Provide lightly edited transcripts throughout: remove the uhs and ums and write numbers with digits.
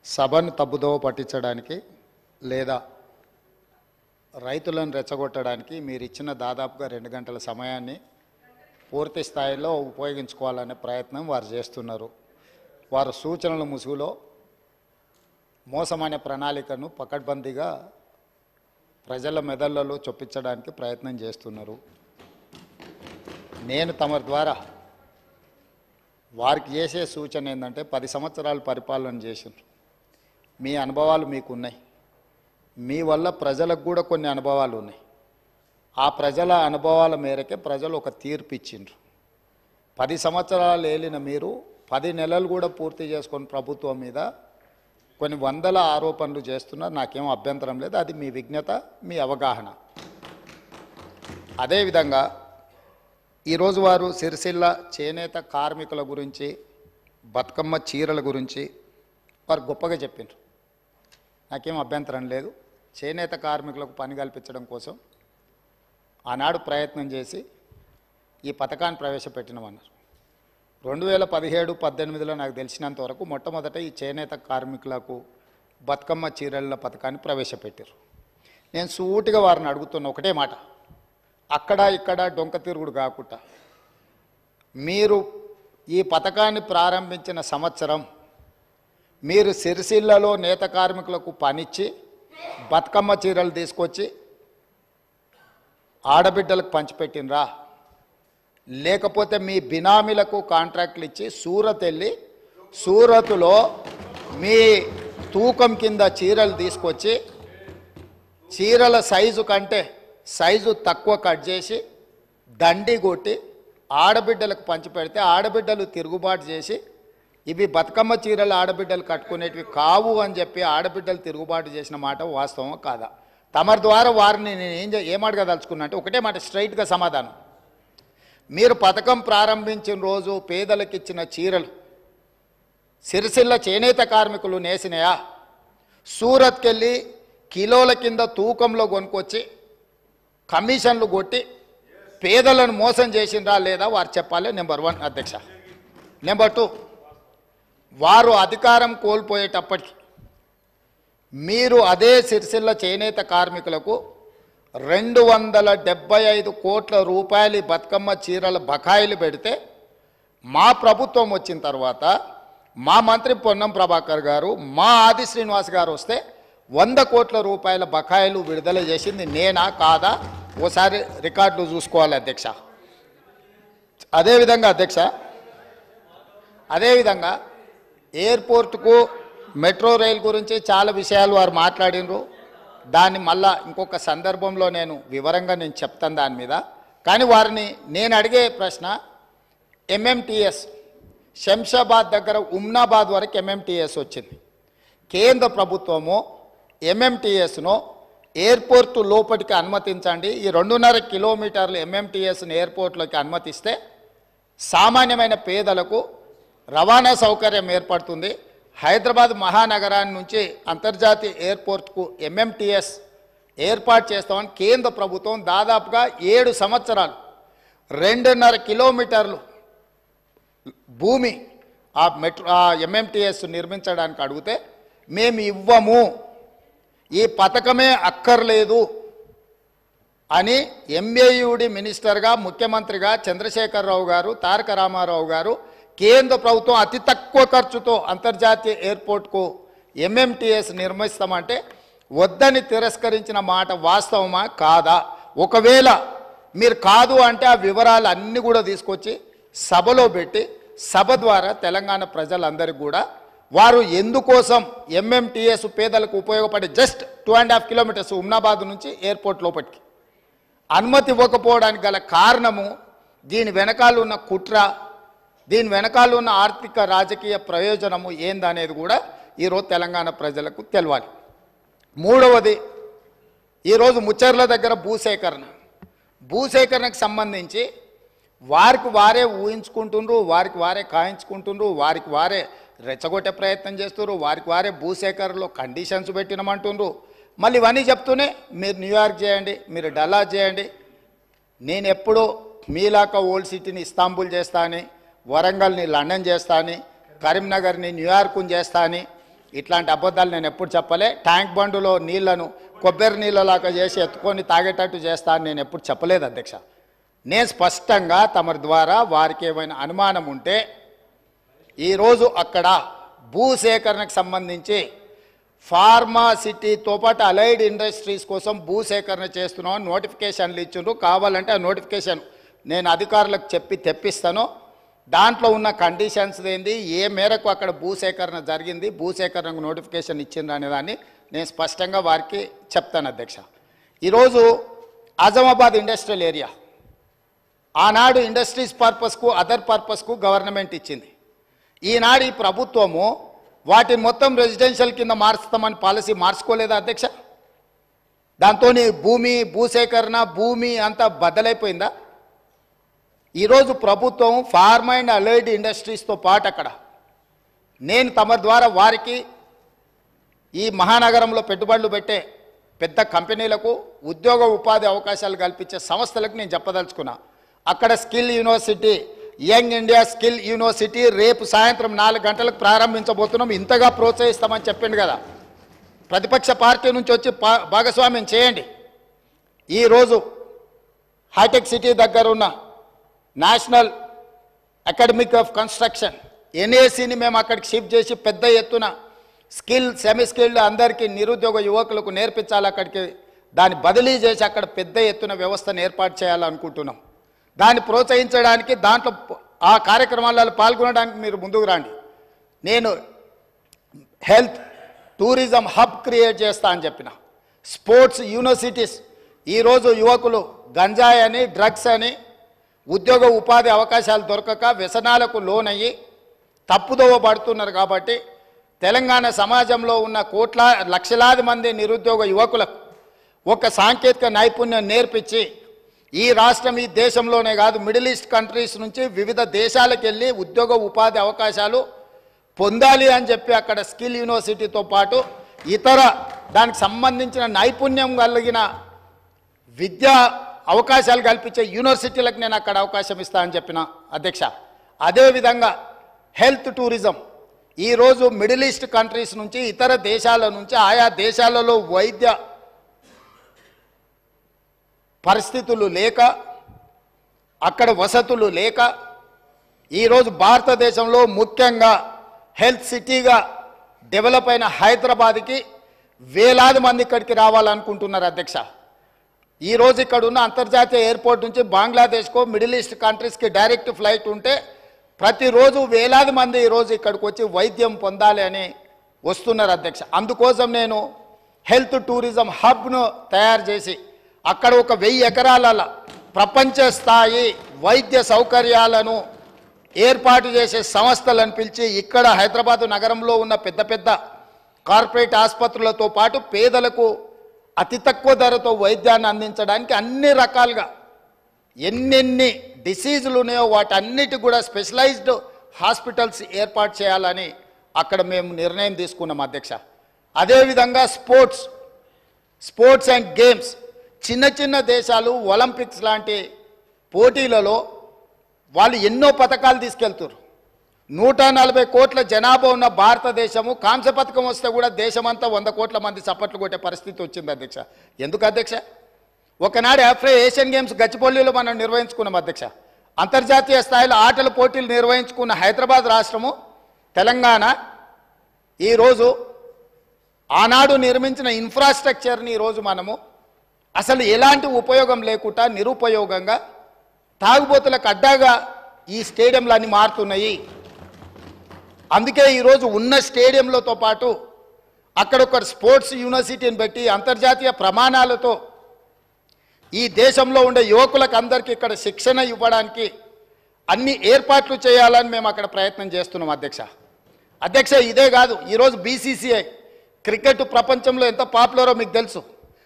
సభను తప్పుదోవ పట్టించడానికి లేదా రైతులను రెచ్చగొట్టడానికి మీరు ఇచ్చిన దాదాపుగా 2 గంటల సమయాన్ని పూర్తి స్థాయిలో ఉపయోగించుకోవాలనే ప్రయత్నం వారు చేస్తున్నారు. వారు సూచనల ముసుగులో మోసమైన ప్రణాళికను పకడ్బందీగా ప్రజల మెదళ్లలో చొప్పించడానికి ప్రయత్నం చేస్తున్నారు. నేను తమ ద్వారా వారికి చేసే సూచన ఏంటంటే 10 సంవత్సరాలు పరిపాలన చేసిండ్రు. మీ అనుభవాలు మీకున్నాయి. మీ వల్ల ప్రజలకు కూడా కొన్ని అనుభవాలు ఉన్నాయి. ఆ ప్రజల అనుభవాల మేరకే ప్రజలు ఒక తీర్పు ఇచ్చిండ్రు. 10 సంవత్సరాలు ఏలిన మీరు 10 నెలలు కూడా పూర్తి చేసుకొని ప్రభుత్వం మీద కొన్ని వందల ఆరోపణలు చేస్తున్నారు. నాకేం అభ్యంతరం లేదు. అది మీ విజ్ఞత, మీ అవగాహన. అదేవిధంగా ఈరోజు వారు సిరిసిల్ల చేనేత కార్మికుల గురించి, బతుకమ్మ చీరల గురించి వారు గొప్పగా చెప్పిండ్రు. నాకేం అభ్యంతరం లేదు. చేనేత కార్మికులకు పని కల్పించడం కోసం ఆనాడు ప్రయత్నం చేసి ఈ పథకాన్ని ప్రవేశపెట్టినామన్నారు. 2017-18లో నాకు తెలిసినంత వరకు మొట్టమొదట ఈ చేనేత కార్మికులకు బతుకమ్మ చీరల పథకాన్ని ప్రవేశపెట్టారు. నేను సూటిగా వారిని అడుగుతున్న ఒకటే మాట, అక్కడ ఇక్కడ డొంక తిరుగుడు కాకుండా మీరు ఈ పథకాన్ని ప్రారంభించిన సంవత్సరం మీరు సిరిసిల్లలో నేత కార్మికులకు పనిచ్చి బతుకమ్మ చీరలు తీసుకొచ్చి ఆడబిడ్డలకు పంచిపెట్టినరా, లేకపోతే మీ బినామీలకు కాంట్రాక్ట్లు ఇచ్చి సూరత్ వెళ్ళి సూరత్లో మీ తూకం కింద చీరలు తీసుకొచ్చి చీరల సైజు కంటే సైజు తక్కువ కట్ చేసి దండి కొట్టి ఆడబిడ్డలకు పంచిపెడితే ఆడబిడ్డలు తిరుగుబాటు చేసి ఇవి బతుకమ్మ చీరలు ఆడబిడ్డలు కట్టుకునేటివి కావు అని చెప్పి ఆడబిడ్డలు తిరుగుబాటు చేసిన మాట వాస్తవం కాదా? తమరి ద్వారా వారిని నేను ఏమడగదలుచుకున్నా అంటే ఒకటే మాట, స్ట్రైట్గా సమాధానం. మీరు పథకం ప్రారంభించిన రోజు పేదలకు ఇచ్చిన చీరలు సిరిసిల్ల చేనేత కార్మికులు నేసినాయా? సూరత్కి వెళ్ళి కిలోల కింద తూకంలో కొనుక్కొచ్చి కమిషన్లు కొట్టి పేదలను మోసం చేసిండ్రా లేదా వారు చెప్పాలి. నెంబర్ 1 అధ్యక్ష. నెంబర్ 2, వారు అధికారం కోల్పోయేటప్పటికి మీరు అదే సిరిసిల్ల చేనేత కార్మికులకు 275 కోట్ల రూపాయలు బతుకమ్మ చీరల బకాయిలు పెడితే మా ప్రభుత్వం వచ్చిన తర్వాత మా మంత్రి పొన్నం ప్రభాకర్ గారు, మా ఆది శ్రీనివాస్ గారు వస్తే 100 కోట్ల రూపాయల బకాయిలు విడుదల చేసింది నేనా కాదా? ఓసారి రికార్డులు చూసుకోవాలి అధ్యక్ష. అదేవిధంగా ఎయిర్పోర్టుకు మెట్రో రైల్ గురించి చాలా విషయాలు వారు మాట్లాడినరు. దాన్ని మళ్ళా ఇంకొక సందర్భంలో నేను వివరంగా చెప్తాను దాని మీద. కానీ వారిని నేను అడిగే ప్రశ్న, ఎంఎంటీఎస్ శంషాబాద్ దగ్గర ఉమ్నాబాద్ వరకు ఎంఎంటీఎస్ వచ్చింది. కేంద్ర ప్రభుత్వము ఎంఎంటీఎస్ను ఎయిర్పోర్టు లోపలికి అనుమతించండి, ఈ 2.5 కిలోమీటర్లు ఎంఎంటీఎస్ను ఎయిర్పోర్ట్లోకి అనుమతిస్తే సామాన్యమైన పేదలకు రవాణా సౌకర్యం ఏర్పడుతుంది. హైదరాబాద్ మహానగరాన్ని నుంచి అంతర్జాతీయ ఎయిర్పోర్ట్కు ఎంఎంటీఎస్ ఏర్పాటు చేస్తామని కేంద్ర ప్రభుత్వం దాదాపుగా 7 సంవత్సరాలు 2.5 కిలోమీటర్లు భూమి ఆ ఎంఎంటీఎస్ నిర్మించడానికి అడిగితే మేము ఇవ్వము, ఈ పథకమే అక్కర్లేదు అని ఎంఏయుడి మినిస్టర్గా ముఖ్యమంత్రిగా చంద్రశేఖరరావు గారు, తారక రామారావు గారు కేంద్ర ప్రభుత్వం అతి తక్కువ ఖర్చుతో అంతర్జాతీయ ఎయిర్పోర్ట్కు ఎంఎంటీఎస్ నిర్మిస్తామంటే వద్దని తిరస్కరించిన మాట వాస్తవమా కాదా? ఒకవేళ మీరు కాదు అంటే ఆ వివరాలు అన్నీ కూడా తీసుకొచ్చి సభలో పెట్టి సభ ద్వారా తెలంగాణ ప్రజలందరికీ కూడా వారు ఎందుకోసం ఎంఎంటీఎస్ పేదలకు ఉపయోగపడే జస్ట్ 2.5 కిలోమీటర్స్ ఉమ్నాబాద్ నుంచి ఎయిర్పోర్ట్ లోపలికి అనుమతి ఇవ్వకపోవడానికి గల కారణము, దీని వెనకాల ఉన్న కుట్ర, దీని వెనకాల ఉన్న ఆర్థిక రాజకీయ ప్రయోజనము ఏందనేది కూడా ఈరోజు తెలంగాణ ప్రజలకు తెలవాలి. మూడవది, ఈరోజు ముచ్చర్ల దగ్గర భూసేకరణకు సంబంధించి వారికి వారే ఊహించుకుంటుండ్రు, వారికి వారే కాయించుకుంటుండ్రు, వారికి వారే రెచ్చగొట్టే ప్రయత్నం చేస్తున్నారు, వారికి వారే భూసేకరణలో కండిషన్స్ పెట్టినమంటుండ్రు. మళ్ళీ ఇవన్నీ చెప్తూనే మీరు న్యూయార్క్ చేయండి, మీరు డల్లాస్ చేయండి, నేను ఎప్పుడూ మీలాక ఓల్డ్ సిటీని ఇస్తాంబుల్ చేస్తా అని, వరంగల్ని లండన్ చేస్తా అని, కరీంనగర్ని న్యూయార్క్ని చేస్తా అని ఇట్లాంటి అబద్ధాలు నేను ఎప్పుడు చెప్పలే. ట్యాంక్ బండులో నీళ్లను కొబ్బరి నీళ్ళలాగా చేసి ఎత్తుకొని తాగేటట్టు చేస్తా అని నేను ఎప్పుడు చెప్పలేదు అధ్యక్ష. నేను స్పష్టంగా తమరి ద్వారా వారికి ఏమైనా అనుమానం ఉంటే ఈరోజు అక్కడ భూసేకరణకు సంబంధించి ఫార్మాసిటీతో పాటు అలైడ్ ఇండస్ట్రీస్ కోసం భూసేకరణ చేస్తున్నాం నోటిఫికేషన్లు ఇచ్చిండ్రు. కావాలంటే ఆ నోటిఫికేషన్ నేను అధికారులకు చెప్పి తెప్పిస్తాను. దాంట్లో ఉన్న కండిషన్స్ ఏంది, ఏ మేరకు అక్కడ భూసేకరణ జరిగింది, భూసేకరణకు నోటిఫికేషన్ ఇచ్చిండ్రు అనే దాన్ని నేను స్పష్టంగా వారికి చెప్తాను అధ్యక్ష. ఈరోజు ఆజమాబాద్ ఇండస్ట్రియల్ ఏరియా ఆనాడు ఇండస్ట్రీస్ పర్పస్కు అదర్ పర్పస్కు గవర్నమెంట్ ఇచ్చింది. ఈనాడు ఈ ప్రభుత్వము వాటిని మొత్తం రెసిడెన్షియల్ కింద మార్చుతామని పాలసీ మార్చుకోలేదా అధ్యక్ష? దాంతో భూసేకరణ భూమి అంతా బద్దలైపోయిందా? ఈరోజు ప్రభుత్వం ఫార్మా అండ్ అలైడ్ ఇండస్ట్రీస్తో పాటు అక్కడ నేను తమ ద్వారా వారికి ఈ మహానగరంలో పెట్టుబడులు పెట్టే పెద్ద కంపెనీలకు ఉద్యోగ ఉపాధి అవకాశాలు కల్పించే సంస్థలకు నేను చెప్పదలుచుకున్నా. అక్కడ skill university, young India skill university రేపు సాయంత్రం 4 గంటలకు ప్రారంభించబోతున్నాం. ఇంతగా ప్రోత్సహిస్తామని చెప్పిండు కదా. ప్రతిపక్ష పార్టీ నుంచి వచ్చి భాగస్వామ్యం చేయండి. ఈరోజు హైటెక్ సిటీ దగ్గర ఉన్న నేషనల్ అకాడమిక్ ఆఫ్ కన్స్ట్రక్షన్ ఎన్ఏసీని మేము అక్కడికి షిఫ్ట్ చేసి పెద్ద ఎత్తున స్కిల్ సెమీ స్కిల్డ్ అందరికీ నిరుద్యోగ యువకులకు నేర్పించాలి. అక్కడికి దాన్ని బదిలీ చేసి అక్కడ పెద్ద ఎత్తున వ్యవస్థను ఏర్పాటు చేయాలనుకుంటున్నాం. దాన్ని ప్రోత్సహించడానికి దాంట్లో ఆ కార్యక్రమాలలో పాల్గొనడానికి మీరు ముందుకు రండి. నేను హెల్త్ టూరిజం హబ్ క్రియేట్ చేస్తా అని చెప్పిన. స్పోర్ట్స్ యూనివర్సిటీస్ ఈరోజు యువకులు గంజాయి అని డ్రగ్స్ అని ఉద్యోగ ఉపాధి అవకాశాలు దొరకక వ్యసనాలకు లోనయ్యి తప్పుదోవ పడుతున్నారు. కాబట్టి తెలంగాణ సమాజంలో ఉన్న లక్షలాది మంది నిరుద్యోగ యువకులకు ఒక సాంకేతిక నైపుణ్యం నేర్పించి ఈ రాష్ట్రం ఈ దేశంలోనే కాదు మిడిల్ ఈస్ట్ కంట్రీస్ నుంచి వివిధ దేశాలకు వెళ్ళి ఉద్యోగ ఉపాధి అవకాశాలు పొందాలి అని చెప్పి అక్కడ స్కిల్ యూనివర్సిటీతో పాటు ఇతర దానికి సంబంధించిన నైపుణ్యం కలిగిన విద్యా అవకాశాలు కల్పించే యూనివర్సిటీలకు నేను అక్కడ అవకాశం ఇస్తానని చెప్పిన అధ్యక్ష. అదేవిధంగా హెల్త్ టూరిజం ఈరోజు మిడిల్ ఈస్ట్ కంట్రీస్ నుంచి ఇతర దేశాల నుంచి ఆయా దేశాలలో వైద్య పరిస్థితులు లేక అక్కడ వసతులు లేక ఈరోజు భారతదేశంలో ముఖ్యంగా హెల్త్ సిటీగా డెవలప్ అయిన హైదరాబాద్కి వేలాది మంది ఇక్కడికి రావాలనుకుంటున్నారు అధ్యక్ష. ఈరోజు ఇక్కడ ఉన్న అంతర్జాతీయ ఎయిర్పోర్ట్ నుంచి బంగ్లాదేశ్కో మిడిల్ ఈస్ట్ కంట్రీస్కి డైరెక్ట్ ఫ్లైట్ ఉంటే ప్రతిరోజు వేలాది మంది ఈరోజు ఇక్కడికి వచ్చి వైద్యం పొందాలి అని వస్తున్నారు అధ్యక్ష. అందుకోసం నేను హెల్త్ టూరిజం హబ్ను తయారు చేసి అక్కడ ఒక 1000 ఎకరాల ప్రపంచ స్థాయి వైద్య సౌకర్యాలను ఏర్పాటు చేసే సంస్థలను పిలిచి ఇక్కడ హైదరాబాద్ నగరంలో ఉన్న పెద్ద పెద్ద కార్పొరేట్ ఆసుపత్రులతో పాటు పేదలకు అతి తక్కువ ధరతో వైద్యాన్ని అందించడానికి అన్ని రకాలుగా ఎన్నెన్ని డిసీజులు ఉన్నాయో వాటన్నిటి కూడా స్పెషలైజ్డ్ హాస్పిటల్స్ ఏర్పాటు చేయాలని అక్కడ మేము నిర్ణయం తీసుకున్నాం అధ్యక్ష. అదేవిధంగా స్పోర్ట్స్ అండ్ గేమ్స్ చిన్న చిన్న దేశాలు ఒలింపిక్స్ లాంటి పోటీలలో వాళ్ళు ఎన్నో పథకాలు తీసుకెళ్తారు. 140 కోట్ల జనాభా ఉన్న భారతదేశము కాంస్య పథకం వస్తే కూడా దేశమంతా 100 కోట్ల మంది చప్పట్లు కొట్టే పరిస్థితి వచ్చింది అధ్యక్ష. ఎందుకు అధ్యక్ష? ఒకనాడు ఏషియన్ గేమ్స్ గచ్చిబౌలిలో మనం నిర్వహించుకున్నాం అధ్యక్ష. అంతర్జాతీయ స్థాయిలో ఆటల పోటీలు నిర్వహించుకున్న హైదరాబాద్ రాష్ట్రము తెలంగాణ ఈరోజు ఆనాడు నిర్మించిన ఇన్ఫ్రాస్ట్రక్చర్ని ఈరోజు మనము అసలు ఎలాంటి ఉపయోగం లేకుండా నిరుపయోగంగా తాగుబోతులకు అడ్డాగా ఈ స్టేడియంలన్నీ మారుతున్నాయి. అందుకే ఈరోజు ఉన్న స్టేడియంలతో పాటు అక్కడ ఒక స్పోర్ట్స్ యూనివర్సిటీని పెట్టి అంతర్జాతీయ ప్రమాణాలతో ఈ దేశంలో ఉండే యువకులకు అందరికీ ఇక్కడ శిక్షణ ఇవ్వడానికి అన్ని ఏర్పాట్లు చేయాలని మేము అక్కడ ప్రయత్నం చేస్తున్నాం అధ్యక్ష. ఇదే కాదు, ఈరోజు BCCI క్రికెట్ ప్రపంచంలో ఎంత పాపులరో మీకు తెలుసు.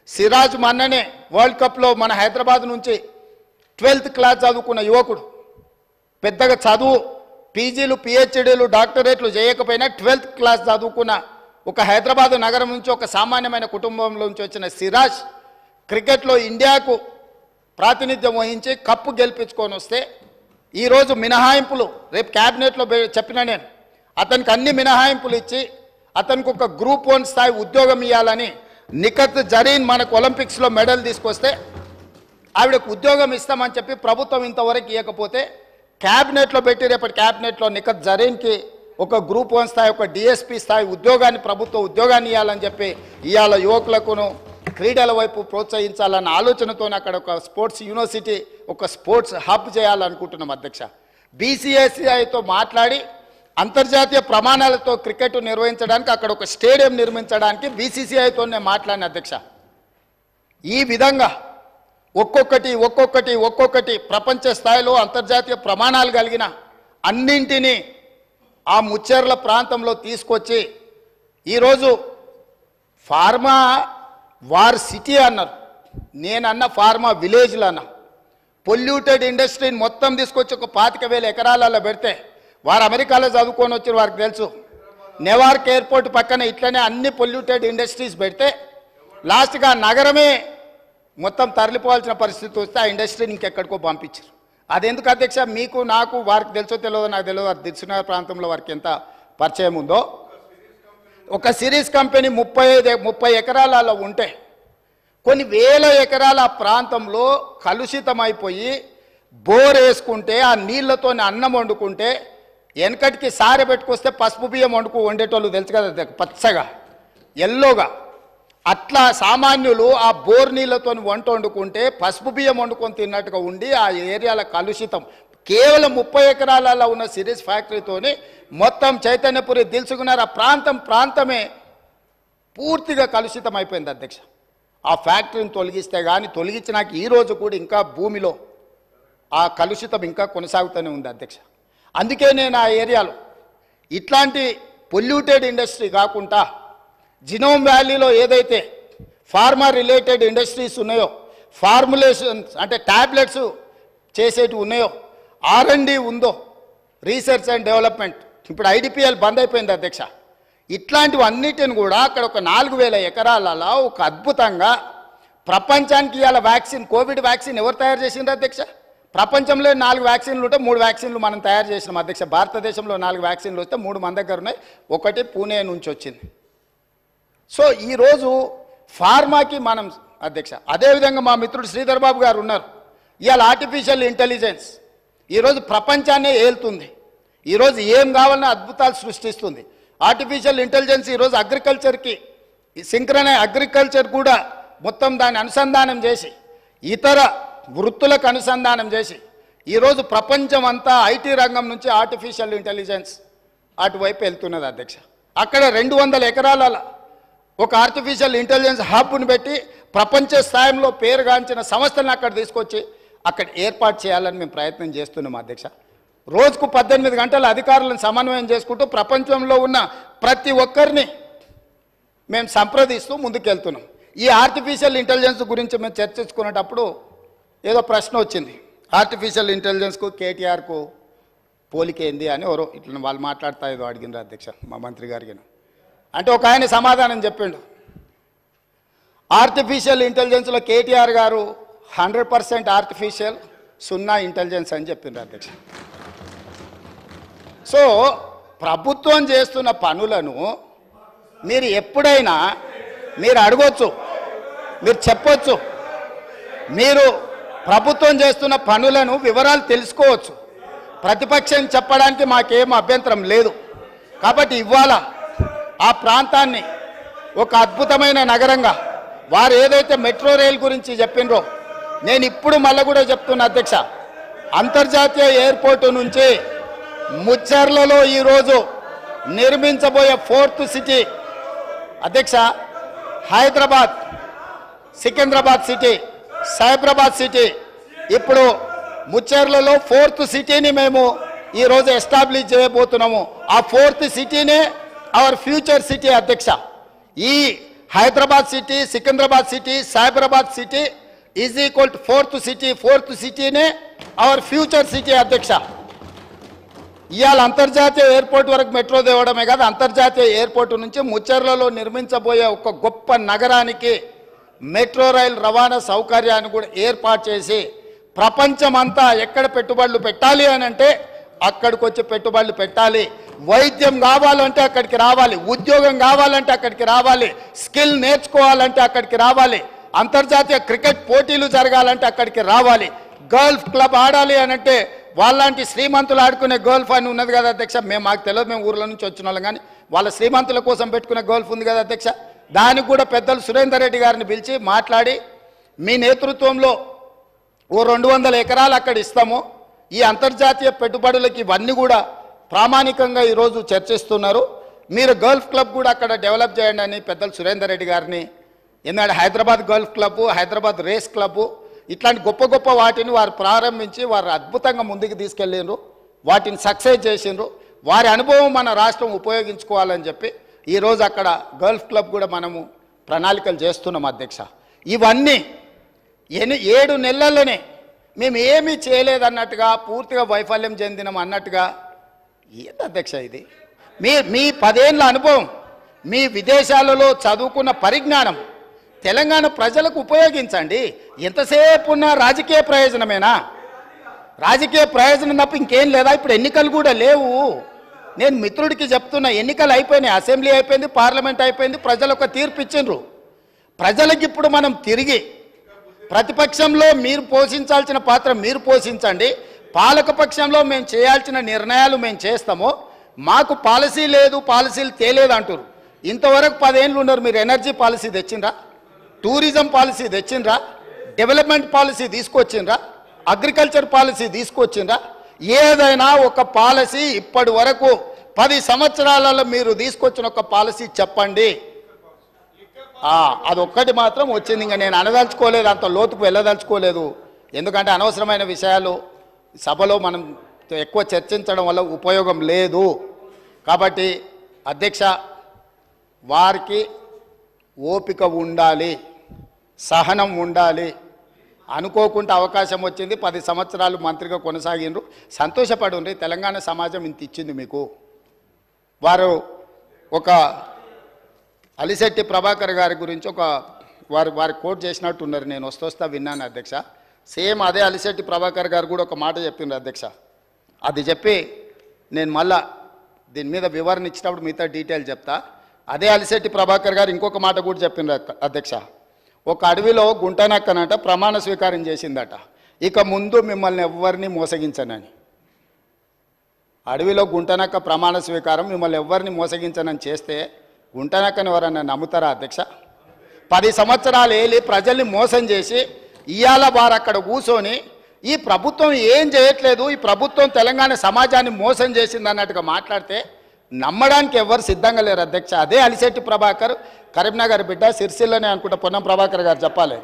సిరాజ్ మొన్ననే వరల్డ్ కప్లో మన హైదరాబాద్ నుంచి 12th క్లాస్ చదువుకున్న యువకుడు, పెద్దగా చదువు పీజీలు PhDలు డాక్టరేట్లు చేయకపోయినా 12th క్లాస్ చదువుకున్న ఒక హైదరాబాద్ నగరం నుంచి ఒక సామాన్యమైన కుటుంబంలో నుంచి వచ్చిన సిరాజ్ క్రికెట్లో ఇండియాకు ప్రాతినిధ్యం వహించి కప్పు గెలిపించుకొని వస్తే ఈరోజు మినహాయింపులు రేపు క్యాబినెట్లో చెప్పిన నేను అతనికి అన్ని మినహాయింపులు ఇచ్చి అతనికి ఒక గ్రూప్ 1 స్థాయి ఉద్యోగం ఇవ్వాలని నిఖత్ జరీన్ మనకు ఒలింపిక్స్లో మెడల్ తీసుకొస్తే ఆవిడకు ఉద్యోగం ఇస్తామని చెప్పి ప్రభుత్వం ఇంతవరకు ఇవ్వకపోతే క్యాబినెట్లో పెట్టి రేపటి క్యాబినెట్లో నిఖత్ జరీన్కి ఒక గ్రూప్ 1 స్థాయి ఒక డిఎస్పీ స్థాయి ఉద్యోగాన్ని ప్రభుత్వ ఉద్యోగాన్ని ఇవ్వాలని చెప్పి ఇవాళ యువకులకును క్రీడల వైపు ప్రోత్సహించాలన్న ఆలోచనతో అక్కడ ఒక స్పోర్ట్స్ యూనివర్సిటీ ఒక స్పోర్ట్స్ హబ్ చేయాలనుకుంటున్నాం అధ్యక్ష. బీసీఐతో మాట్లాడి అంతర్జాతీయ ప్రమాణాలతో క్రికెట్ నిర్వహించడానికి అక్కడ ఒక స్టేడియం నిర్మించడానికి బీసీసీఐతో నేను మాట్లాడిన అధ్యక్ష. ఈ విధంగా ఒక్కొక్కటి ప్రపంచ స్థాయిలో అంతర్జాతీయ ప్రమాణాలు కలిగిన అన్నింటినీ ఆ ముచ్చెర్ల ప్రాంతంలో తీసుకొచ్చి ఈరోజు ఫార్మా వార్ సిటీ అన్నారు, నేనన్న ఫార్మా విలేజ్లు అన్నా. పొల్యూటెడ్ ఇండస్ట్రీని మొత్తం తీసుకొచ్చి ఒక 25,000 ఎకరాలలో పెడితే వారు అమెరికాలో చదువుకొని వచ్చి వారికి తెలుసు. నెవార్క్ ఎయిర్పోర్ట్ పక్కన ఇట్లనే అన్ని పొల్యూటెడ్ ఇండస్ట్రీస్ పెడితే లాస్ట్గా నగరమే మొత్తం తరలిపోవాల్సిన పరిస్థితి వస్తే ఆ ఇండస్ట్రీని ఇంకెక్కడికో పంపించారు. అదెందుకు అధ్యక్ష? మీకు నాకు వారికి తెలుసో తెలియదో నాకు తెలియదు. వారి దిల్సునగర్ ప్రాంతంలో వారికి ఎంత పరిచయం ఉందో. ఒక సిరీస్ కంపెనీ 30 ఎకరాలలో ఉంటే కొన్ని వేల ఎకరాల ప్రాంతంలో కలుషితమైపోయి బోర్ వేసుకుంటే ఆ నీళ్లతో అన్నం వండుకుంటే వెనకటికి సారె పెట్టుకొస్తే పసుపు బియ్యం వండేటోళ్ళు తెలుసు కదా, పచ్చగా ఎల్లోగా. అట్లా సామాన్యులు ఆ బోర్ నీళ్లతో వంట వండుకుంటే పసుపు బియ్యం వండుకొని తిన్నట్టుగా ఉండి ఆ ఏరియాల కలుషితం. కేవలం 30 ఎకరాలలో ఉన్న సిరీస్ ఫ్యాక్టరీతోని మొత్తం చైతన్యపురి దిల్సుకున్నారు ఆ ప్రాంతమే పూర్తిగా కలుషితం అయిపోయింది అధ్యక్ష. ఆ ఫ్యాక్టరీని తొలగిస్తే కానీ తొలగించినాక ఈరోజు కూడా ఇంకా భూమిలో ఆ కలుషితం ఇంకా కొనసాగుతూనే ఉంది అధ్యక్ష. అందుకే నేను ఆ ఏరియాలో ఇట్లాంటి పొల్యూటెడ్ ఇండస్ట్రీ కాకుండా జినోమ్ వ్యాలీలో ఏదైతే ఫార్మా రిలేటెడ్ ఇండస్ట్రీస్ ఉన్నాయో, ఫార్ములేషన్స్ అంటే ట్యాబ్లెట్స్ చేసేటి ఉన్నాయో, R&D ఉందో, రీసెర్చ్ అండ్ డెవలప్మెంట్, ఇప్పుడు IDPL బంద్ అయిపోయింది అధ్యక్ష. ఇట్లాంటివన్నిటిని కూడా అక్కడ ఒక 4,000 ఎకరాలలో ఒక అద్భుతంగా ప్రపంచానికి ఇవాళ వ్యాక్సిన్, కోవిడ్ వ్యాక్సిన్ ఎవరు తయారు చేసిండ్రు అధ్యక్ష? ప్రపంచంలో 4 వ్యాక్సిన్లు ఉంటే 3 వ్యాక్సిన్లు మనం తయారు చేసినాం అధ్యక్ష. భారతదేశంలో 4 వ్యాక్సిన్లు వస్తే 3 మన దగ్గర ఉన్నాయి, ఒకటి పూణే నుంచి వచ్చింది. సో ఈరోజు ఫార్మాకి మనం అధ్యక్ష. అదేవిధంగా మా మిత్రుడు శ్రీధర్ బాబు గారు ఉన్నారు. ఇవాళ ఆర్టిఫిషియల్ ఇంటెలిజెన్స్ ఈరోజు ప్రపంచాన్నే ఏలుతుంది. ఈరోజు ఏం కావాలన్నా అద్భుతాలు సృష్టిస్తుంది. ఆర్టిఫిషియల్ ఇంటెలిజెన్స్ ఈరోజు అగ్రికల్చర్కి అగ్రికల్చర్ కూడా మొత్తం దాన్ని అనుసంధానం చేసి ఇతర వృత్తులకు అనుసంధానం చేసి ఈరోజు ప్రపంచం అంతా ఐటీ రంగం నుంచి ఆర్టిఫిషియల్ ఇంటెలిజెన్స్ అటువైపు వెళ్తున్నది అధ్యక్ష. అక్కడ 200 ఎకరాల ఒక ఆర్టిఫిషియల్ ఇంటెలిజెన్స్ హబ్ను పెట్టి ప్రపంచ స్థాయిలో పేరుగాంచిన సంస్థలను అక్కడ తీసుకొచ్చి అక్కడ ఏర్పాటు చేయాలని మేము ప్రయత్నం చేస్తున్నాం అధ్యక్ష. రోజుకు 18 గంటల అధికారులను సమన్వయం చేసుకుంటూ ప్రపంచంలో ఉన్న ప్రతి ఒక్కరిని మేము సంప్రదిస్తూ ముందుకెళ్తున్నాం. ఈ ఆర్టిఫిషియల్ ఇంటెలిజెన్స్ గురించి మేము చర్చించుకునేటప్పుడు ఏదో ప్రశ్న వచ్చింది, ఆర్టిఫిషియల్ ఇంటెలిజెన్స్కు కేటీఆర్కు పోలికేంది అని ఎవరో ఇట్లా వాళ్ళు మాట్లాడుతా ఏదో అడిగినారు అధ్యక్ష మా మంత్రి గారికి. అంటే ఒక ఆయన సమాధానం చెప్పిండు, ఆర్టిఫిషియల్ ఇంటెలిజెన్స్లో కేటీఆర్ గారు 100% ఆర్టిఫిషియల్, 0 ఇంటెలిజెన్స్ అని చెప్పిండ్రు అధ్యక్ష. సో ప్రభుత్వం చేస్తున్న పనులను మీరు ఎప్పుడైనా మీరు అడగొచ్చు, మీరు చెప్పొచ్చు, మీరు ప్రభుత్వం చేస్తున్న పనులను వివరాలు తెలుసుకోవచ్చు. ప్రతిపక్షం చెప్పడానికి మాకేం అభ్యంతరం లేదు. కాబట్టి ఇవాళ ఆ ప్రాంతాన్ని ఒక అద్భుతమైన నగరంగా వారు ఏదైతే మెట్రో రైల్ గురించి చెప్పినరో నేను ఇప్పుడు మళ్ళీ కూడా చెప్తున్నా అధ్యక్ష, అంతర్జాతీయ ఎయిర్పోర్టు నుంచి ముచ్చర్లలో ఈరోజు నిర్మించబోయే 4th సిటీ అధ్యక్ష, హైదరాబాద్, సికింద్రాబాద్ సిటీ, సైబరాబాద్ సిటీ, ఇప్పుడు ముచ్చర్లలో 4th సిటీని మేము ఈరోజు ఎస్టాబ్లిష్ చేయబోతున్నాము. ఆ 4th సిటీనే అవర్ ఫ్యూచర్ సిటీ అధ్యక్ష. ఈ Hyderabad city, Secunderabad city, Cyberabad city is equal to 4th city. 4th సిటీనే అవర్ ఫ్యూచర్ సిటీ అధ్యక్ష. ఇవాళ అంతర్జాతీయ ఎయిర్పోర్ట్ వరకు మెట్రో తేవడమే కాదు, అంతర్జాతీయ ఎయిర్పోర్టు నుంచి ముచ్చర్లలో నిర్మించబోయే ఒక గొప్ప నగరానికి మెట్రో రైల్ రవాణా సౌకర్యాన్ని కూడా ఏర్పాటు చేసి ప్రపంచమంతా ఎక్కడ పెట్టుబడులు పెట్టాలి అని అంటే అక్కడికి వచ్చి పెట్టుబడులు పెట్టాలి. వైద్యం కావాలంటే అక్కడికి రావాలి, ఉద్యోగం కావాలంటే అక్కడికి రావాలి, స్కిల్ నేర్చుకోవాలంటే అక్కడికి రావాలి, అంతర్జాతీయ క్రికెట్ పోటీలు జరగాలంటే అక్కడికి రావాలి, గల్ఫ్ క్లబ్ ఆడాలి అని అంటే వాళ్ళంటి శ్రీమంతులు ఆడుకునే గల్ఫ్ అని ఉన్నది కదా అధ్యక్ష. మాకు తెలియదు, మేము ఊర్ల నుంచి వచ్చిన వాళ్ళం, కానీ వాళ్ళ శ్రీమంతుల కోసం పెట్టుకునే గల్ఫ్ ఉంది కదా అధ్యక్ష. దానికి కూడా పెద్దలు సురేందర్ రెడ్డి గారిని పిలిచి మాట్లాడి మీ నేతృత్వంలో ఓ 200 ఎకరాలు అక్కడ ఇస్తాము, ఈ అంతర్జాతీయ పెట్టుబడులకి ఇవన్నీ కూడా ప్రామాణికంగా ఈరోజు చర్చిస్తున్నారు, మీరు గల్ఫ్ క్లబ్ కూడా అక్కడ డెవలప్ చేయండి అని పెద్దలు సురేందర్ రెడ్డి గారిని. ఎందుకంటే Hyderabad golf club, Hyderabad race club, ఇట్లాంటి గొప్ప గొప్ప వాటిని వారు ప్రారంభించి వారు అద్భుతంగా ముందుకు తీసుకెళ్ళిండ్రు, వాటిని సక్సెస్ చేసిండ్రు. వారి అనుభవం మన రాష్ట్రం ఉపయోగించుకోవాలని చెప్పి ఈరోజు అక్కడ గల్ఫ్ క్లబ్ కూడా మనము ప్రణాళికలు చేస్తున్నాం అధ్యక్ష. ఇవన్నీ 7 నెలల్లోనే మేము ఏమీ చేయలేదన్నట్టుగా, పూర్తిగా వైఫల్యం చెందినాం అన్నట్టుగా ఏంటి అధ్యక్ష ఇది? మీ 10 ఏళ్ళ అనుభవం, మీ విదేశాలలో చదువుకున్న పరిజ్ఞానం తెలంగాణ ప్రజలకు ఉపయోగించండి. ఎంతసేపు ఉన్న రాజకీయ ప్రయోజనమేనా? రాజకీయ ప్రయోజనం తప్ప ఇంకేం లేదా? ఇప్పుడు ఎన్నికలు కూడా లేవు. నేను మిత్రుడికి చెప్తున్నా, ఎన్నికలు అయిపోయినాయి, అసెంబ్లీ అయిపోయింది, పార్లమెంట్ అయిపోయింది, ప్రజలు ఒక తీర్పు ఇచ్చిండ్రు. ప్రజలకు ఇప్పుడు మనం తిరిగి ప్రతిపక్షంలో మీరు పోషించాల్సిన పాత్ర మీరు పోషించండి, పాలకపక్షంలో మేము చేయాల్సిన నిర్ణయాలు మేము చేస్తాము, మాకు పాలసీ లేదు, పాలసీలు తేలేదు అంటారు. ఇంతవరకు 10 ఏళ్ళు ఉన్నారు, మీరు ఎనర్జీ పాలసీ తెచ్చిండ్రా? టూరిజం పాలసీ తెచ్చిండ్రా? డెవలప్మెంట్ పాలసీ తీసుకొచ్చిండ్రా? అగ్రికల్చర్ పాలసీ తీసుకొచ్చిండ్రా? ఏదైనా ఒక పాలసీ ఇప్పటి వరకు 10 సంవత్సరాలలో మీరు తీసుకొచ్చిన ఒక పాలసీ చెప్పండి. అదొక్కటి మాత్రం వచ్చింది. ఇంకా నేను అనదలుచుకోలేదు, అంత లోతుకు వెళ్ళదలుచుకోలేదు, ఎందుకంటే అనవసరమైన విషయాలు సభలో మనం ఎక్కువ చర్చించడం వల్ల ఉపయోగం లేదు. కాబట్టి అధ్యక్ష, వారికి ఓపిక ఉండాలి, సహనం ఉండాలి. అనుకోకుండా అవకాశం వచ్చింది, 10 సంవత్సరాలు మంత్రిగా కొనసాగిండ్రు, సంతోషపడుండ్రి. తెలంగాణ సమాజం ఇంత ఇచ్చింది మీకు. వారు ఒక అలిశెట్టి ప్రభాకర్ గారి గురించి వారి కోట్ చేసినట్టు ఉన్నారు, నేను వస్తా విన్నాను అధ్యక్ష. సేమ్ అదే అలిశెట్టి ప్రభాకర్ గారు కూడా ఒక మాట చెప్పిండ్రు అధ్యక్ష. అది చెప్పి నేను మళ్ళా దీని మీద వివరణ ఇచ్చినప్పుడు మిగతా డీటెయిల్ చెప్తా. అదే అలిశెట్టి ప్రభాకర్ గారు ఇంకొక మాట కూడా చెప్పిండ్రు అధ్యక్ష. ఒక అడవిలో గుంటనక్కనట ప్రమాణ స్వీకారం చేసిందట, ఇక ముందు మిమ్మల్ని ఎవరిని మోసగించనని. అడవిలో గుంటనక్క ప్రమాణ స్వీకారం, మిమ్మల్ని ఎవరిని మోసగించనని చేస్తే గుంటనక్కని ఎవరన్నా నమ్ముతారా అధ్యక్ష? 10 సంవత్సరాలు ఏలి ప్రజల్ని మోసం చేసి ఇవాళ వారు అక్కడ కూర్చొని ఈ ప్రభుత్వం ఏం చేయట్లేదు, ఈ ప్రభుత్వం తెలంగాణ సమాజాన్ని మోసం చేసింది అన్నట్టుగా మాట్లాడితే నమ్మడానికి ఎవరు సిద్ధంగా లేరు అధ్యక్ష. అదే అలిశెట్టి ప్రభాకర్, కరీంనగర్ బిడ్డ, సిరిసిల్లనే అనుకుంటా పొన్నం ప్రభాకర్ గారు చెప్పాలి,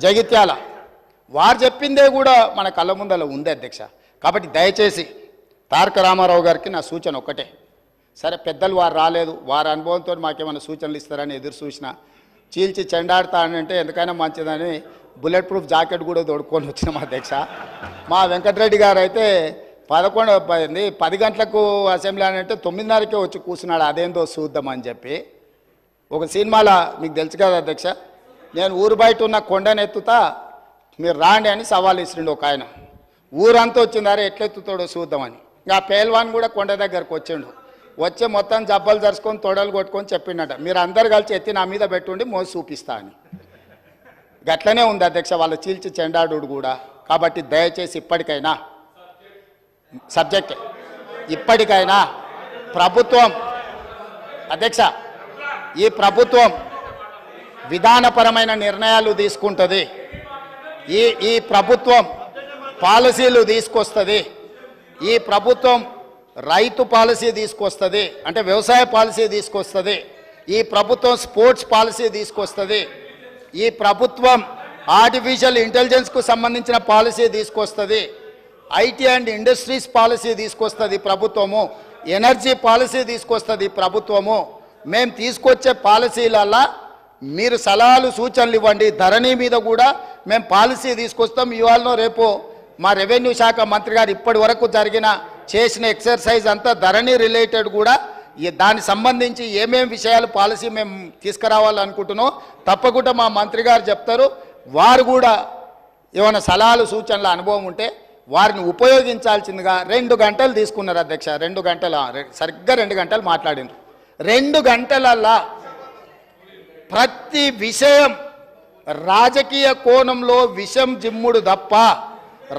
జగిత్యాల, వారు చెప్పిందే కూడా మన కళ్ళ ముందర ఉంది అధ్యక్ష. కాబట్టి దయచేసి తారక రామారావు గారికి నా సూచన ఒక్కటే, సరే పెద్దలు వారు రాలేదు, వారి అనుభవంతో మాకేమైనా సూచనలు ఇస్తారని ఎదురు చూసిన, చీల్చి చెండాడుతా అని అంటే ఎందుకైనా మంచిదని బుల్లెట్ ప్రూఫ్ జాకెట్ కూడా తోడుకొని వచ్చినాం అధ్యక్ష. మా వెంకటరెడ్డి గారు అయితే 10 గంటలకు అసెంబ్లీ అని అంటే 9:30కే వచ్చి కూర్చున్నాడు, అదేందో చూద్దామని చెప్పి. ఒక సినిమాలో మీకు తెలుసు కదా అధ్యక్ష, నేను ఊరు బయట ఉన్న కొండను ఎత్తుతా మీరు రాండి అని సవాల్ ఇస్తుండే ఒక ఆయన. ఊరంతా వచ్చిందారే ఎట్లెత్తుతాడో చూద్దామని. ఇంకా పేల్వాన్ కూడా కొండ దగ్గరకు వచ్చిండు, వచ్చి మొత్తం జబ్బలు జరుచుకొని తొడలు కొట్టుకొని చెప్పిండట, మీరు అందరు కలిసి ఎత్తి నా మీద పెట్టుండి మోసి చూపిస్తా అని. గట్లనే ఉంది అధ్యక్ష వాళ్ళ చీల్చి చెండాడు కూడా. కాబట్టి దయచేసి ఇప్పటికైనా ఇప్పటికైనా ప్రభుత్వం అధ్యక్ష, ఈ ప్రభుత్వం విధానపరమైన నిర్ణయాలు తీసుకుంటుంది, ఈ ప్రభుత్వం పాలసీలు తీసుకొస్తుంది, ఈ ప్రభుత్వం రైతు పాలసీ తీసుకొస్తుంది, అంటే వ్యవసాయ పాలసీ తీసుకొస్తుంది, ఈ ప్రభుత్వం స్పోర్ట్స్ పాలసీ తీసుకొస్తుంది, ఈ ప్రభుత్వం ఆర్టిఫిషియల్ ఇంటెలిజెన్స్కు సంబంధించిన పాలసీ తీసుకొస్తుంది, ఐటీ అండ్ ఇండస్ట్రీస్ పాలసీ తీసుకొస్తుంది ప్రభుత్వము, ఎనర్జీ పాలసీ తీసుకొస్తుంది ప్రభుత్వము. మేము తీసుకొచ్చే పాలసీలల్లా మీరు సలహాలు సూచనలు ఇవ్వండి. ధరణి మీద కూడా మేము పాలసీ తీసుకొస్తాం. ఇవాళ రేపు మా రెవెన్యూ శాఖ మంత్రి గారు ఇప్పటి వరకు చేసిన ఎక్సర్సైజ్ అంతా ధరణి రిలేటెడ్ కూడా, దానికి సంబంధించి ఏమేమి విషయాలు పాలసీ మేము తీసుకురావాలనుకుంటున్నాం తప్పకుండా మా మంత్రి గారు చెప్తారు. వారు కూడా ఏమైనా సలహాలు సూచనల అనుభవం ఉంటే వారిని ఉపయోగించాల్సిందిగా 2 గంటలు తీసుకున్నారు అధ్యక్ష. 2 గంటల సరిగ్గా 2 గంటలు మాట్లాడినారు. 2 గంటలల్లా ప్రతి విషయం రాజకీయ కోణంలో విషం జిమ్ముడు తప్ప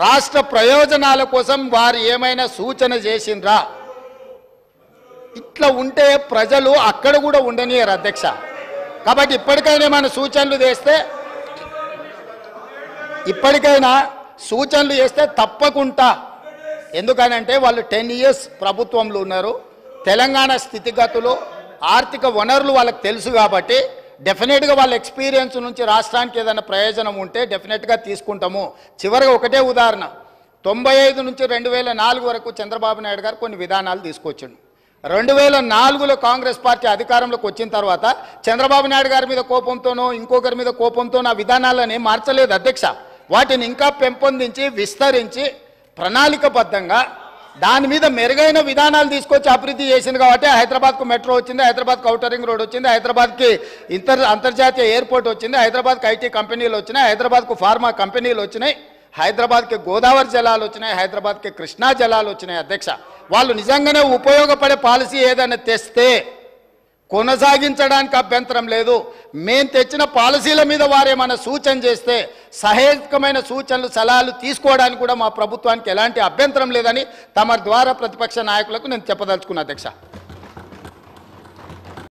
రాష్ట్ర ప్రయోజనాల కోసం వారు ఏమైనా సూచన చేసిండ్రా? ఇట్లా ఉంటే ప్రజలు అక్కడ కూడా ఉండనియరు అధ్యక్ష. కాబట్టి ఇప్పటికైనా ఏమైనా సూచనలు చేస్తే తప్పకుండా, ఎందుకనంటే వాళ్ళు 10 ఇయర్స్ ప్రభుత్వంలో ఉన్నారు. తెలంగాణ స్థితిగతులు ఆర్థిక వనరులు వాళ్ళకి తెలుసు కాబట్టి డెఫినెట్గా వాళ్ళ ఎక్స్పీరియన్స్ నుంచి రాష్ట్రానికి ఏదైనా ప్రయోజనం ఉంటే డెఫినెట్గా తీసుకుంటాము. చివరిగా ఒకటే ఉదాహరణ, 95 నుంచి 2004 వరకు చంద్రబాబు నాయుడు గారు కొన్ని విధానాలు తీసుకొచ్చిండు. 2004లో కాంగ్రెస్ పార్టీ అధికారంలోకి వచ్చిన తర్వాత చంద్రబాబు నాయుడు గారి మీద కోపంతోనో ఇంకొకరి మీద కోపంతోనో ఆ విధానాలను మార్చలేదు అధ్యక్ష. వాటిని ఇంకా పెంపొందించి విస్తరించి ప్రణాళికబద్ధంగా దాని మీద మెరుగైన విధానాలు తీసుకొచ్చి అభివృద్ధి చేసింది కాబట్టి హైదరాబాద్కు మెట్రో వచ్చింది, హైదరాబాద్కు ఔటర్ రింగ్ రోడ్ వచ్చింది, హైదరాబాద్కి అంతర్జాతీయ ఎయిర్పోర్ట్ వచ్చింది, హైదరాబాద్కి ఐటీ కంపెనీలు వచ్చినాయి, హైదరాబాద్కు ఫార్మా కంపెనీలు వచ్చినాయి, హైదరాబాద్కి గోదావరి జలాలు వచ్చినాయి, హైదరాబాద్కి కృష్ణా జలాలు వచ్చినాయి అధ్యక్ష. వాళ్ళు నిజంగానే ఉపయోగపడే పాలసీ ఏదైనా తెస్తే కొనసాగించడానికి అభ్యంతరం లేదు. మేము తెచ్చిన పాలసీల మీద వారేమైనా సూచన చేస్తే సహేతుకమైన సూచనలు సలహాలు తీసుకోవడానికి కూడా మా ప్రభుత్వానికి ఎలాంటి అభ్యంతరం లేదని తమ ద్వారా ప్రతిపక్ష నాయకులకు నేను చెప్పదలుచుకున్నా అధ్యక్ష.